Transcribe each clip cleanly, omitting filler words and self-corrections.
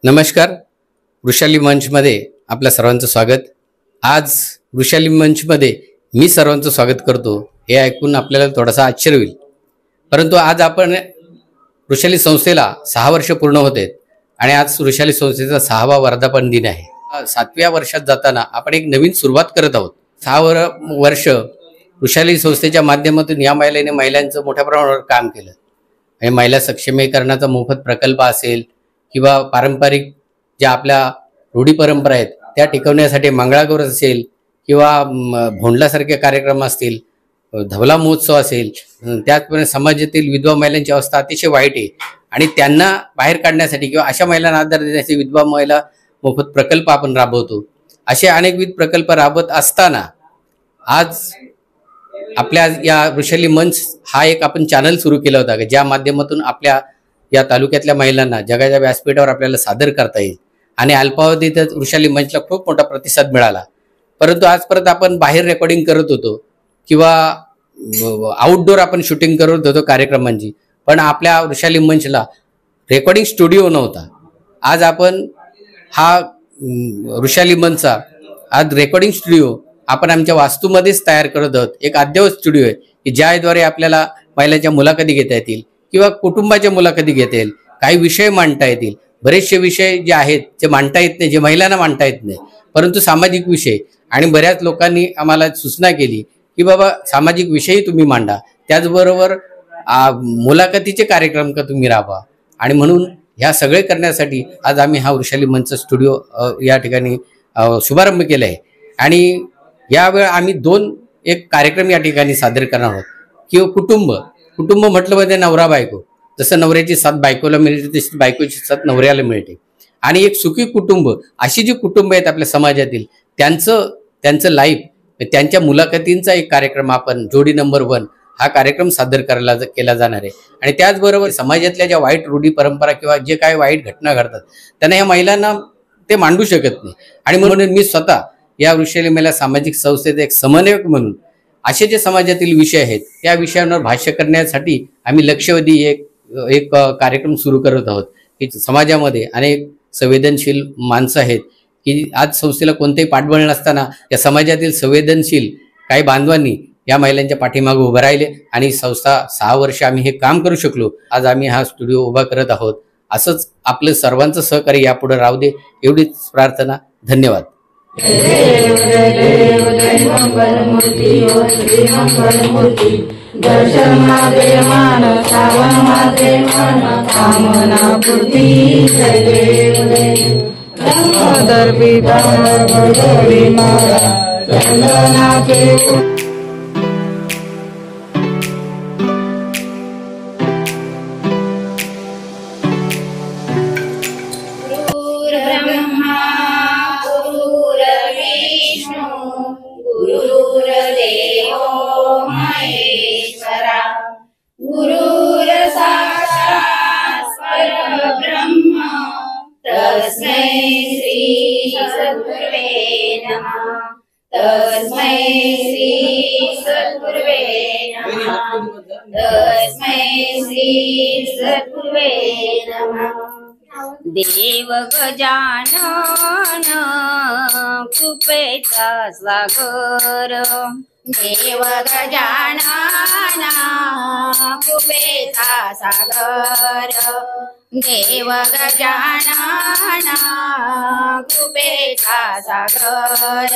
नमस्कार. वृषाली मंचमध्ये आपल्या सर्वांचं स्वागत. आज वृषाली मंचमध्ये मी सर्वांचं स्वागत करतो हे ऐकून आपल्याला थोडासा आश्चर्य होईल, परंतु आज आपण वृषाली संस्थेला 6 वर्ष पूर्ण होते आणि आज वृषाली संस्थेचा 6वा वर्धापन दिन आहे. 7व्या वर्षात जाताना आपण एक नवीन सुरुवात करत आहोत. 6 वर्ष वृषाली संस्थेच्या माध्यमातून या महिलांचं मोठ्या प्रमाणावर काम केलं आणि महिला सक्षमीकरणाचा मोफत प्रकल्प असेल किंवा पारंपरिक ज्या आपल्या रूढी परंपरा आहेत त्या टिकवण्यासाठी मंगळागौर असेल किंवा भोंडलासारखे कार्यक्रम असतील, धवला महोत्सव असेल, त्याचप्रमाणे समाजातील विधवा महिलांची अवस्था अतिशय वाईट आहे आणि त्यांना बाहेर काढण्यासाठी किंवा अशा महिलांना आधार देण्यासाठी विधवा महिला मोफत प्रकल्प आपण राबवतो. असे अनेकविध प्रकल्प राबवत असताना आज आपल्या या वृषाली मंच हा एक आपण चॅनल सुरू केला होता की ज्या माध्यमातून आपल्या या तालुक्यातल्या महिलांना जगाच्या व्यासपीठावर आपल्याला सादर करता येईल आणि अल्पावधीतच वृषाली मंचला खूप मोठा प्रतिसाद मिळाला. परंतु आजपर्यंत आपण बाहेर रेकॉर्डिंग करत होतो किंवा आउटडोर आपण शूटिंग करत होतो कार्यक्रमांची, पण आपल्या वृषाली मंचला रेकॉर्डिंग स्टुडिओ नव्हता. आज आपण हा वृषाली मंचचा आज रेकॉर्डिंग स्टुडिओ आपण आमच्या वास्तूमध्येच तयार करत आहोत. एक अद्ययावत स्टुडिओ आहे की ज्याद्वारे आपल्याला महिलांच्या मुलाखती घेता येतील किंवा कुटुंबाच्या मुलाखती घेता येईल, काही विषय मांडता येतील. बरेचसे विषय जे आहेत जे मांडता येत नाही, जे महिलांना मांडता येत नाही, परंतु सामाजिक विषय. आणि बऱ्याच लोकांनी आम्हाला सूचना केली की बाबा सामाजिक विषयही तुम्ही मांडा, त्याचबरोबर मुलाखतीचे कार्यक्रम का तुम्ही राबवा. आणि म्हणून ह्या सगळे करण्यासाठी आज आम्ही हा वृषाली मंच स्टुडिओ या ठिकाणी शुभारंभ केला आहे. आणि यावेळी आम्ही एक कार्यक्रम या ठिकाणी सादर करणार आहोत. किंवा कुटुंब म्हटलं म्हणजे नवरा बायको, जसं नवऱ्याची साथ बायकोला मिळते तशी बायकोची साथ नवऱ्याला मिळते. आणि एक सुखी कुटुंब, अशी जी कुटुंब आहेत आपल्या समाजातील त्यांचं लाईफ, त्यांच्या मुलाखतींचा एक कार्यक्रम आपण जोडी नंबर 1 हा कार्यक्रम सादर केला जाणार आहे. आणि त्याचबरोबर समाजातल्या ज्या वाईट रूढी परंपरा किंवा जे काही वाईट घटना घडतात त्यांना या महिलांना ते मांडू शकत नाही. आणि म्हणून मी स्वतः या वृषाली महिला सामाजिक संस्थेचे एक समन्वयक म्हणून असे जे समाजातील विषय आहेत त्या विषयांवर भाष्य करण्यासाठी आम्ही लक्षवेधी एक कार्यक्रम सुरू करत आहोत की समाजामध्ये अनेक संवेदनशील माणसं आहेत की आज संस्थेला कोणतेही पाठबळ नसताना या समाजातील संवेदनशील काही बांधवांनी या महिलांच्या पाठीमागे उभं राहिले आणि संस्था 6 वर्ष आम्ही हे काम करू शकलो. आज आम्ही हा स्टुडिओ उभा करत आहोत. असंच आपलं सर्वांचं सहकार्य यापुढे राहू दे एवढीच प्रार्थना. धन्यवाद. दर्शन मात्रे मान श्रावण मात्रे मान कामना पूर्ती जय देव दर्पिता चंदनाचे देव गजानन कृपेचा सागर, देव गजानन कृपेचा सागर, देव गजानन कृपेचा सागर,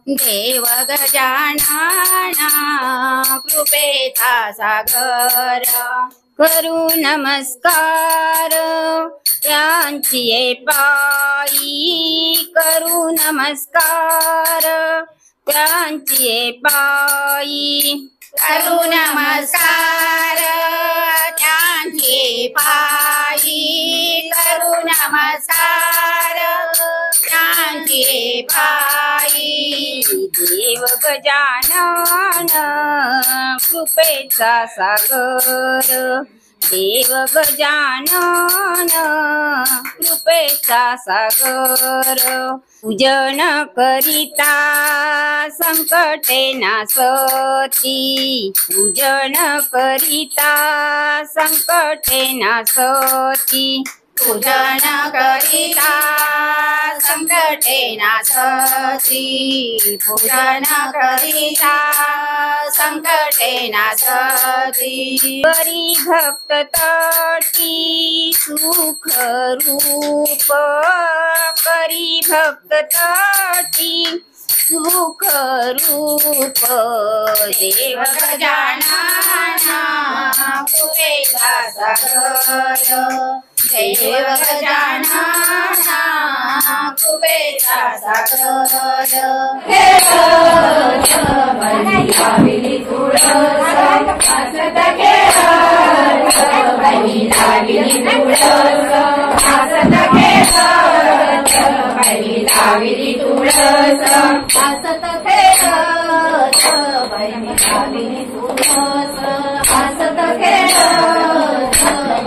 देव गजानन कृपेचा सागर. करू नमस्कार त्यांची पायी, करू नमस्कार त्यांची पायी, करू नमस्कार त्यांची पायी, करू नमस्कार त्यांची पायी. देव गजानन कृपेचा सागर, देव गजानन कृपेचा सागर. पूजन करिता संकटे नासती, पूजन करिता संकटे नासती, पूजन करिता करिता संकटे नाशती पूजन करिता संकटे नाशती करी भक्त तटी सुख रूप करी भक्त तटी सुख रूप देव गजानना कुबेरा सागर देव गजानना कुबेरा सागर लाविली तुळस हसत खेळत बाई लाविली तुळस हसत खेळत बाई लाविली तुळस हसत खेळत बाई लाविली तुळस हसत खेळत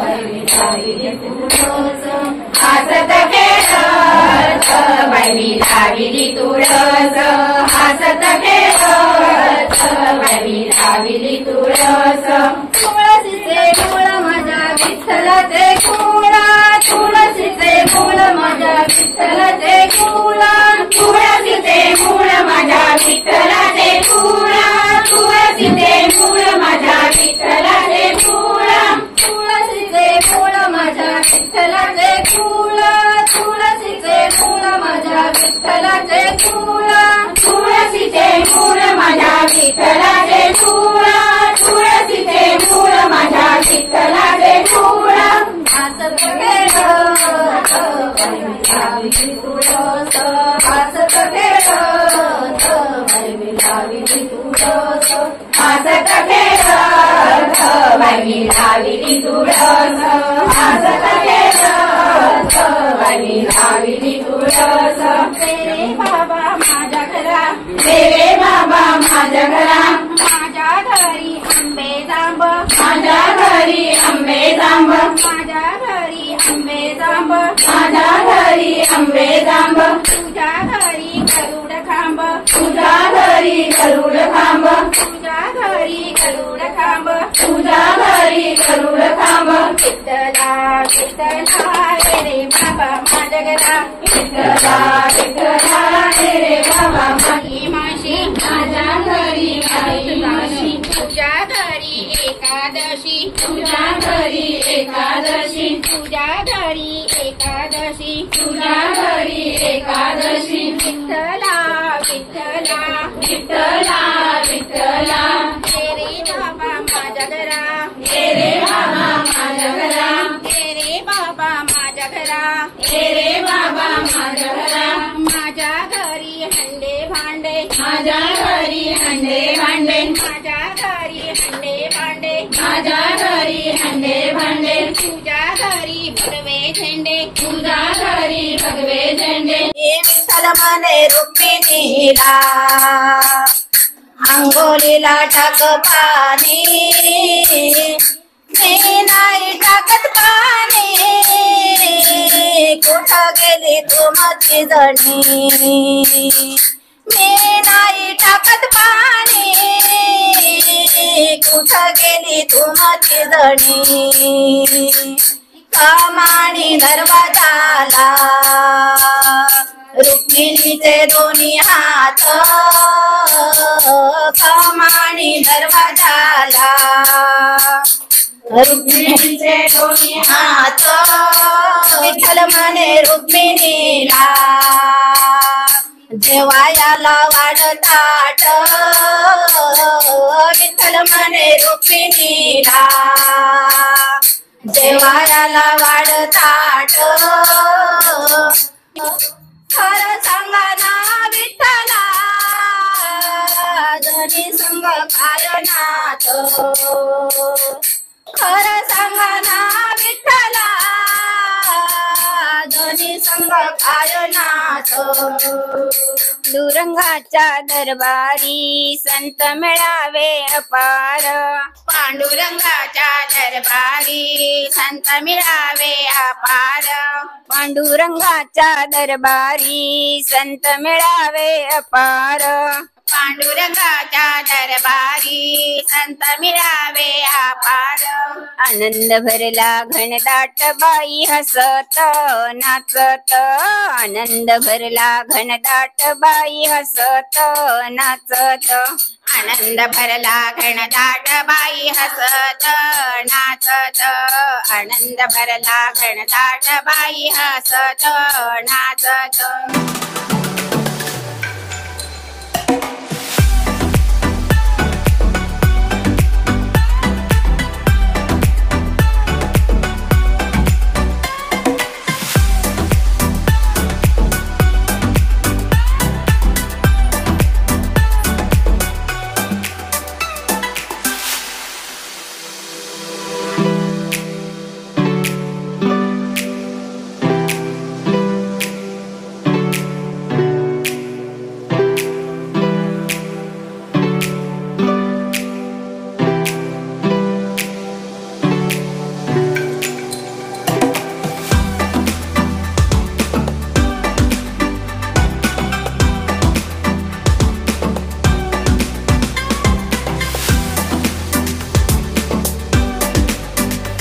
बाई लाविली तुळस हसत खेळत बाई लाविली तुळस हसत खेळत बाई लाविली तुळस तुळशीचे मूळ माझ्या विठ्ठलाचे कुळा तुळशीचे मूळ माझ्या विठ्ठलाचे कुळा तुळशीचे मूळ माझ्या विठ्ठलाचे कुळा तुळशीचे मूळ माझ्या विठ्ठलाचे कुळा तुळशीचे मूळ माझ्या विठ्ठलाचे कुळा तुळशीचे मूळ माझ्या विठ्ठलाचे कुळा तुळशीचे मूळ माझ्या विठ्ठलाचे कुळा तुळशीचे मूळ माझ्या विठ्ठलाचे कुळा हसत खेळत लाविली तुळस हसत खेळत बाई लाविली तुळस हसत खेळत बाई लाविली तुळस हसत खेळत बाई लाविली तुळस रे बाबा माझ्या घरा रे बाबा माझ्या घरा माझ्या घरी आंबे जांब माझ्या घरी आंबे जांब माझ्या घरी आंबे जांब माझ्या घरी आंबे जांब तुझ्या घरी गरुड खांब तुझ्या घरी गरुड खांब तुझ्या घरी गरुड खांब तुझ्या घरी गरुड खांब विठ्ठला विठ्ठला रे बाबा माझ्या घरा विठ्ठला विठ्ठला रे बाबा माझी माशी माझ्या घरी माशी तुझ्या घरी एकादशी तुझ्या घरी एकादशी तुझ्या घरी एकादशी तुझ्या घरी एकादशी विठ्ठला विठ्ठला विठ्ठला विठ्ठला रे बाबा माझ्या घरा रे बाबा माझ्या घरा रे बाबा माझ्या घरा रे बाबा माझ्या घरा माझ्या घरी हंडे भांडे माझ्या घरी हंडे भांडे माझ्या घरी हंडे भांडे माझ्या घरी हंडे भांडे तुझ्या घरी भगवे झेंडे तुझ्या घरी भगवे झेंडे हे विठ्ठल मने रुक्मिणीला अंघोलीला टाक पाणी मी नाही टाकत पाणी कुठं गेली तू माझी जणी मी नाही टाकत पाणी कुठं गेली तू माझी जणी कमानी दरवाजाला रुक्मिणीचे दोन्ही हात कमानी दरवाजाला रुक्मिणीचे दोन्ही हात विठ्ठल म्हणे रुक्मिणीला जेवायाला वाढताट विठ्ठल म्हणे रुक्मिणीला जेवायाला वाढताट खरं सांगा ना विठ्ठला जनी संग कारणात खरं सांगा ना विठ्ठला जनी संग कारणात पांडुरंगाच्या दरबारी संत मिळावे अपार पांडुरंगाच्या दरबारी संत मिळावे अपार पांडुरंगाच्या दरबारी संत मिळावे अपार पांडुरंगाच्या दरबारी संत मिळावे अपार आनंद भरला घनदाट बाई हसत नाचत आनंद भरला घनदाट बाई हसत नाचत आनंद भरला घनदाट बाई हसत नाचत आनंद भरला घनदाट बाई हसत नाचत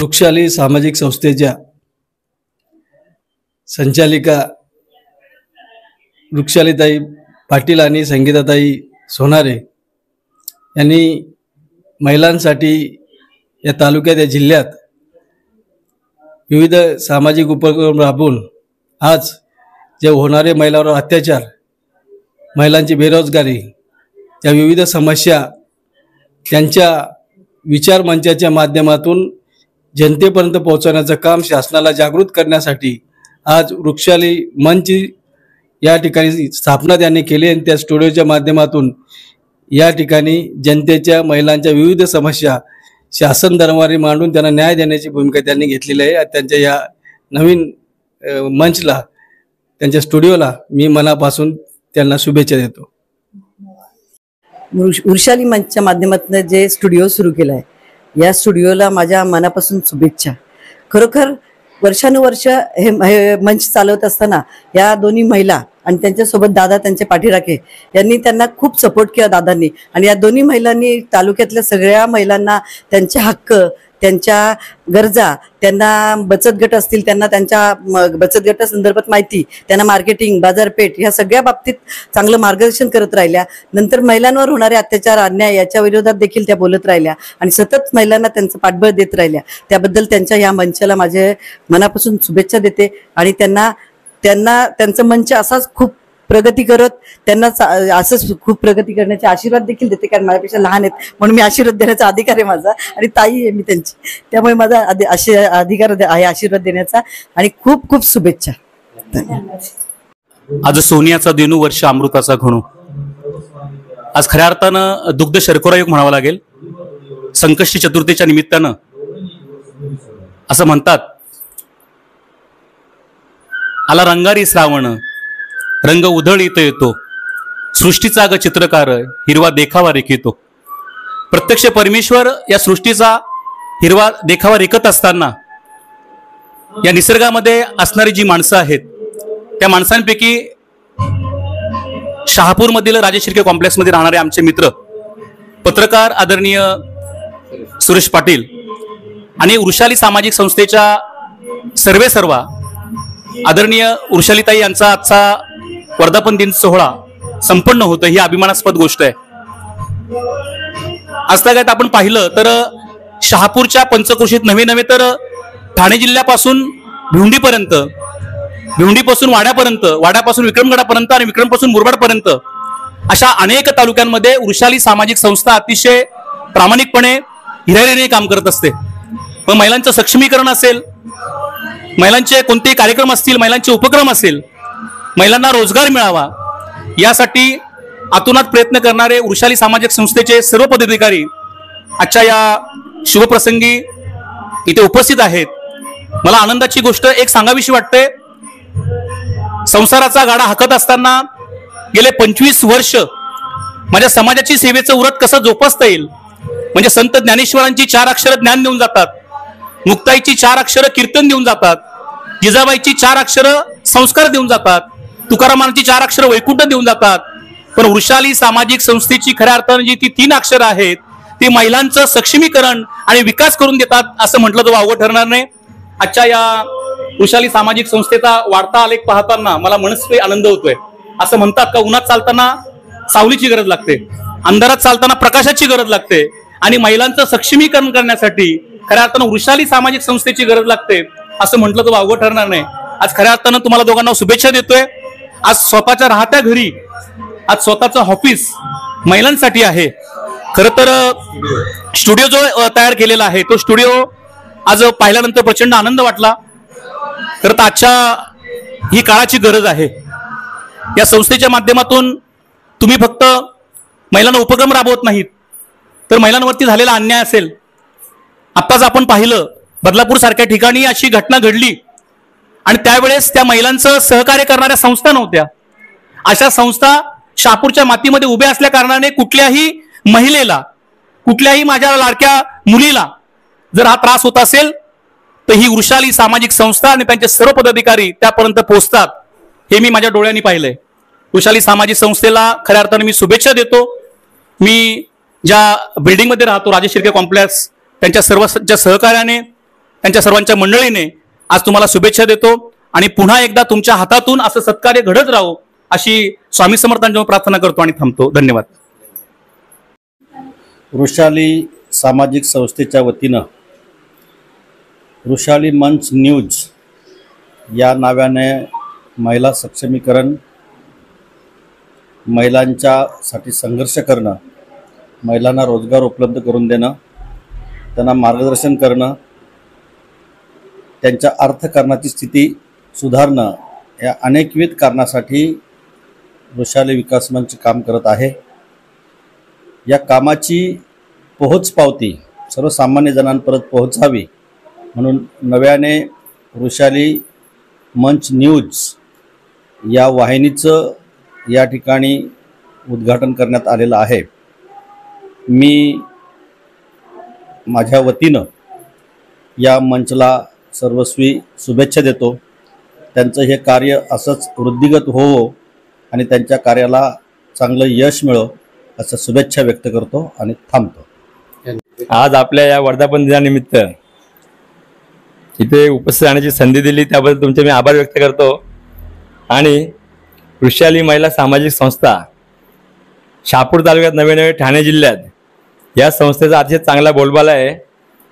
वृक्षाली सामाजिक संस्थेच्या संचालिका वृक्षालीताई पाटील आणि संगीताताई सोनारे यांनी महिलांसाठी या तालुक्यात या जिल्ह्यात विविध सामाजिक उपक्रम राबवून आज जे होणारे महिलांवर अत्याचार, महिलांची बेरोजगारी, या विविध समस्या त्यांच्या विचार मंचाच्या माध्यमातून जनतेपर्यंत पोहोचवण्याचं काम शासनाला जागृत करण्यासाठी आज वृक्षाली मंच या ठिकाणी स्थापना त्यांनी केली आणि त्या स्टुडिओच्या माध्यमातून या ठिकाणी जनतेच्या महिलांच्या विविध समस्या शासन दरबारी मांडून त्यांना न्याय देण्याची भूमिका त्यांनी घेतलेली आहे। त्यांच्या या नवीन मंचला, त्यांच्या स्टुडिओला मी मनापासून त्यांना शुभेच्छा देतो। वृक्षाली मंचच्या माध्यमातून जे स्टुडिओ सुरू केलं आहे, या स्टुडिओला माझ्या मनापासून शुभेच्छा। खरोखर वर्षानुवर्ष हे मंच चालवत असताना या दोन्ही महिला आणि त्यांच्यासोबत दादा, त्यांचे पाठीराखे यांनी त्यांना खूप सपोर्ट केला दादांनी, आणि या दोन्ही महिलांनी तालुक्यातल्या सगळ्या महिलांना त्यांचे हक्क, त्यांच्या गरजा, त्यांना बचत गट असतील त्यांना त्यांच्या बचत गटासंदर्भात माहिती, त्यांना मार्केटिंग, बाजारपेठ ह्या सगळ्या बाबतीत चांगलं मार्गदर्शन करत राहिल्या। नंतर महिलांवर होणारे अत्याचार, अन्याय याच्या विरोधात देखील त्या बोलत राहिल्या आणि सतत महिलांना त्यांचं पाठबळ देत राहिल्या। त्याबद्दल त्यांच्या या मंचाला माझे मनापासून शुभेच्छा देते आणि त्यांचं मंच असाच खूप प्रगती करत, त्यांना असंच खूप प्रगती करण्याचे आशीर्वाद देखील देते, कारण माझ्यापेक्षा लहान आहेत म्हणून मी आशीर्वाद देण्याचा अधिकार आहे माझा, आणि ताई आहे मी त्यांची, त्यामुळे माझा अधिकार आहे आशीर्वाद देण्याचा, आणि खूप खूप शुभेच्छा। आज सोनियाचा देणू वर्ष अमृताचा घणू। आज खऱ्या अर्थानं दुग्ध शर्करा योग म्हणावं लागेल। संकष्टी चतुर्थीच्या निमित्तानं असं म्हणतात, आला रंगारी श्रावण, रंग उधळीत येतो, सृष्टीचा ग चित्रकार हिरवा देखावा रेखितो। प्रत्यक्ष परमेश्वर या सृष्टीचा हिरवा देखावा रेखत असताना या निसर्गामध्ये असणारी जी माणसं आहेत, त्या माणसांपैकी शहापूरमधील राजशिर्के कॉम्प्लेक्समध्ये राहणारे आमचे मित्र पत्रकार आदरणीय सुरेश पाटील आणि वृषाली सामाजिक संस्थेच्या सर्वेसर्वा आदरणीय वृषालीताई यांचा आजचा वर्धापन दिन सोहळा संपन्न होतं, ही अभिमानास्पद गोष्ट आहे। आजतागायत आपण पाहिलं तर शहापूरच्या पंचक्रोशीत नव्हे तर ठाणे जिल्ह्यापासून भिवंडीपर्यंत, भिवंडीपासून वाड्यापर्यंत, वाड्यापासून विक्रमगडापर्यंत आणि विक्रमपासून मुरबाडपर्यंत अशा अनेक तालुक्यांमध्ये वृषाली सामाजिक संस्था अतिशय प्रामाणिकपणे हिराहिरीने काम करत असते। मग महिलांचं सक्षमीकरण असेल, महिलांचे कोणतेही कार्यक्रम असतील, महिलांचे उपक्रम असेल, महिलांना रोजगार मिळावा यासाठी आतुनात प्रयत्न करणारे वृषाली सामाजिक संस्थेचे सर्व पदाधिकारी आजच्या या शुभप्रसंगी इथे उपस्थित आहेत। मला आनंदाची गोष्ट एक सांगावीशी वाटते, संसाराचा गाडा हाकत असताना गेले 25 वर्ष माझ्या समाजाची सेवेचं उरत कसं जोपासता येईल, म्हणजे संत ज्ञानेश्वरांची 4 अक्षर ज्ञान देऊन जातात, मुक्ताईची 4 अक्षर कीर्तन देऊन जातात, जिजाबाईची 4 अक्षर संस्कार देऊन जातात, तुकारामांची 4 अक्षर वैकुंठ देऊन जातात, पण वृषाली सामाजिक संस्थेची खऱ्या अर्थाने जी ती 3 अक्षरं आहेत ती महिलांचं सक्षमीकरण आणि विकास करून देतात असं म्हटलं तर वावगं ठरणार नाही. आजच्या या वृषाली सामाजिक संस्थेचा वाढता आलेख पाहताना मला मनस्वी आनंद होतोय. असं म्हणतात का उन्हात चालताना सावलीची गरज लागते, अंधारात चालताना प्रकाशाची गरज लागते आणि महिलांचं सक्षमीकरण करण्यासाठी खऱ्या अर्थानं वृषाली सामाजिक संस्थेची गरज लागते असं म्हटलं तर वावगं ठरणार नाही. आज खऱ्या अर्थानं तुम्हाला दोघांना शुभेच्छा देतोय. आज स्वतःच्या राहत्या घरी आज स्वतःचं ऑफिस महिलांसाठी आहे. खरं तर स्टुडिओ जो तयार केलेला आहे तो स्टुडिओ आज पाहिल्यानंतर प्रचंड आनंद वाटला. खरं तर आजच्या ही काळाची गरज आहे. या संस्थेच्या माध्यमातून तुम्ही फक्त महिलांना उपक्रम राबवत नाहीत तर महिलांवरती झालेला अन्याय असेल. आत्ताच आपण पाहिलं बदलापूर सारख्या ठिकाणी अशी घटना घडली आणि त्यावेळेस त्या महिलांचं सहकार्य करणाऱ्या संस्था नव्हत्या. अशा संस्था शहापूरच्या मातीमध्ये उभ्या असल्या कारणाने कुठल्याही महिलेला, कुठल्याही माझ्या लाडक्या मुलीला जर हा त्रास होत असेल तर ही वृषाली सामाजिक संस्था आणि त्यांचे सर्व पदाधिकारी त्यापर्यंत पोहोचतात हे मी माझ्या डोळ्यांनी पाहिलंय. वृषाली सामाजिक संस्थेला खऱ्या अर्थाने मी शुभेच्छा देतो. मी ज्या बिल्डिंगमध्ये राहतो राजेश शिर्के कॉम्प्लेक्स त्यांच्या सर्वांच्या सहकार्याने त्यांच्या सर्वांच्या मंडळीने आज तुम्हाला शुभेच्छा देतो आणि पुन्हा एकदा तुमच्या हातातून असं सत्कार्य घडत राहो अशी स्वामी समर्थांजवळ प्रार्थना करतो आणि थांबतो. धन्यवाद. वृषाली सामाजिक संस्थेच्या वतीनं वृषाली मंच न्यूज या नावाने महिला सक्षमीकरण, महिलांच्यासाठी संघर्ष करणं, महिलांना रोजगार उपलब्ध करून देणं, त्यांना मार्गदर्शन करणं, त्यांच्या अर्थकारणाची स्थिती सुधारणं या अनेकविध कारणासाठी वृषाली विकास मंच काम करत आहे. या कामाची पोहोचपावती सर्वसामान्य जणांपर्यंत पोहोचावी म्हणून नव्याने वृषाली मंच न्यूज या वाहिनीचं या ठिकाणी उद्घाटन करण्यात आलेलं आहे. मी माझ्या वतीनं या मंचला सर्वस्वी शुभेच्छा देतो. त्यांचं हे कार्य असंच वृद्धिगत होवो आणि त्यांच्या कार्याला चांगलं यश मिळो असं शुभेच्छा व्यक्त करतो आणि थांबतो. आज आपल्या या वर्धापन दिनानिमित्त इथे उपस्थित राहण्याची संधी दिली त्याबद्दल तुमचे मी आभार व्यक्त करतो. आणि वृषाली महिला सामाजिक संस्था शहापूर तालुक्यात नवे ठाणे जिल्ह्यात या संस्थेचा अतिशय चांगला बोलबाला आहे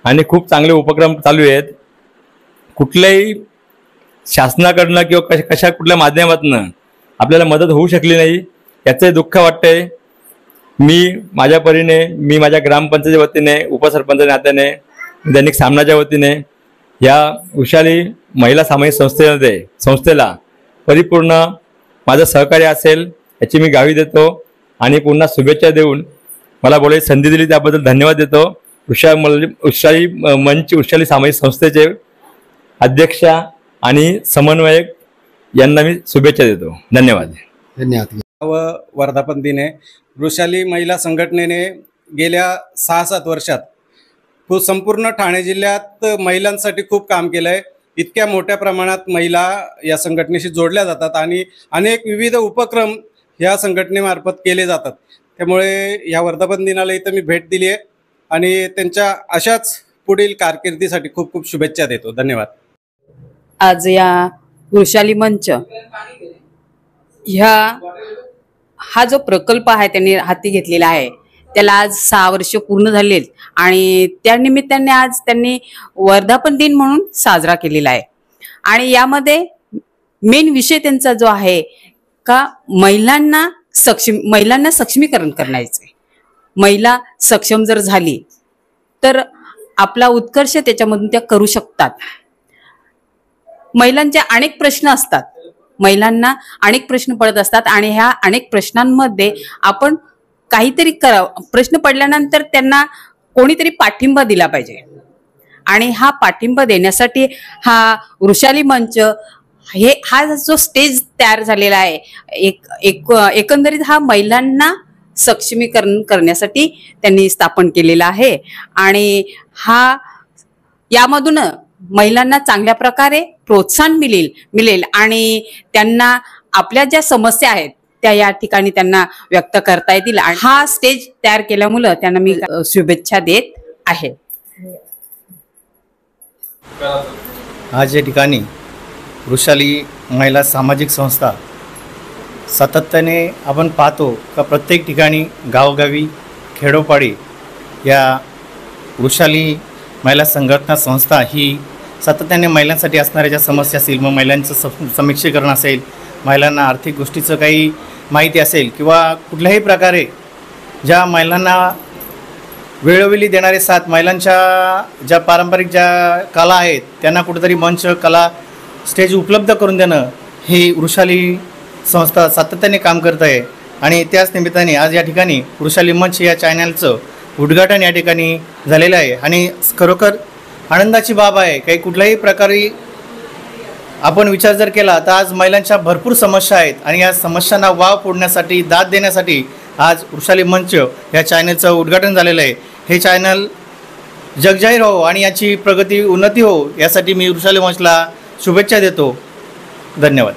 आणि खूप चांगले उपक्रम चालू आहेत. कुठल्याही शासनाकडनं किंवा कशा कुठल्या माध्यमातून आपल्याला मदत होऊ शकली नाही याचं दुःख वाटतंय. मी माझ्या परीने, मी माझ्या ग्रामपंचायतीच्या वतीने, उपसरपंच नात्याने, दैनिक सामनाच्या वतीने या वृषाली महिला सामाजिक संस्थेला परिपूर्ण माझं सहकार्य असेल याची मी ग्वाही देतो आणि पुन्हा शुभेच्छा देऊन मला बोलायची संधी दिली त्याबद्दल धन्यवाद देतो. वृषाली मंच वृषाली सामाजिक संस्थेचे अध्यक्ष आणि समन्वयक यांना मी शुभेच्छा देतो. धन्यवाद. वर्धापन दिन आहे. वृषाली महिला संघटनेने गेल्या 6-7 वर्षात संपूर्ण ठाणे जिल्ह्यात महिलांसाठी खूप काम केलं आहे. इतक्या मोठ्या प्रमाणात महिला या संघटनेशी जोडल्या जातात आणि अनेक विविध उपक्रम या संघटनेमार्फत केले जातात. त्यामुळे या वर्धापन दिनाला इथं मी भेट दिली आहे आणि त्यांच्या अशाच पुढील कारकिर्दीसाठी खूप खूप शुभेच्छा देतो. धन्यवाद. आज या वृषाली मंच हा जो प्रकल्प आहे त्यांनी हाती घेतलेला आहे त्याला आज 6 वर्ष पूर्ण झालेत आणि त्यानिमित्ताने आज त्यांनी वर्धापन दिन म्हणून साजरा केलेला आहे. आणि यामध्ये मेन विषय त्यांचा जो आहे का महिलांना सक्षमीकरण करण्याचं. महिला सक्षम जर झाली तर आपला उत्कर्ष त्याच्यामधून त्या करू शकतात. महिलांचे अनेक प्रश्न असतात, महिलांना अनेक प्रश्न पडत असतात आणि ह्या अनेक प्रश्नांमध्ये आपण काहीतरी प्रश्न पडल्यानंतर त्यांना कोणीतरी पाठिंबा दिला पाहिजे आणि हा पाठिंबा देण्यासाठी हा वृषाली मंच हा जो स्टेज तयार झालेला आहे एकंदरीत हा महिलांना सक्षमीकरण करण्यासाठी त्यांनी स्थापन केलेला आहे. आणि यामधून महिलांना चांगल्या प्रकारे प्रोत्साहन मिळेल आणि त्यांना आपल्या ज्या समस्या आहेत त्या या ठिकाणी त्यांना व्यक्त करता येतील आणि हा स्टेज तयार केल्यामुळे त्यांना मी शुभेच्छा देत आहे. आज या ठिकाणी वृषाली महिला सामाजिक संस्था सातत्याने आपण पाहतो का प्रत्येक ठिकाणी गावोगावी खेडोपाडी या वृषाली महिला संघटना संस्था ही सातत्याने महिलांसाठी असणाऱ्या ज्या समस्या असतील, मग महिलांचं समीक्षीकरण असेल, महिलांना आर्थिक गोष्टीचं काही माहिती असेल किंवा कुठल्याही प्रकारे ज्या महिलांना वेळोवेळी देणारे साथ, महिलांच्या ज्या पारंपरिक ज्या कला आहेत त्यांना कुठेतरी मंच, कला, स्टेज उपलब्ध करून देणं ही वृषाली संस्था सातत्याने काम करत आहे. आणि त्याच निमित्ताने आज या ठिकाणी वृषाली मंच या चॅनलचं उद्घाटन या ठिकाणी झालेलं आहे आणि खरोखर आनंदाची बाब आहे. काही कुठल्याही प्रकारे आपण विचार जर केला तर आज महिलांच्या भरपूर समस्या आहेत आणि या समस्यांना वाव फोडण्यासाठी, दाद देण्यासाठी आज वृषाली मंच या चॅनलचं उद्घाटन झालेलं आहे. हे चॅनल जगजाहीर हो आणि याची प्रगती, उन्नती हो यासाठी मी वृषाली मंचला शुभेच्छा देतो. धन्यवाद.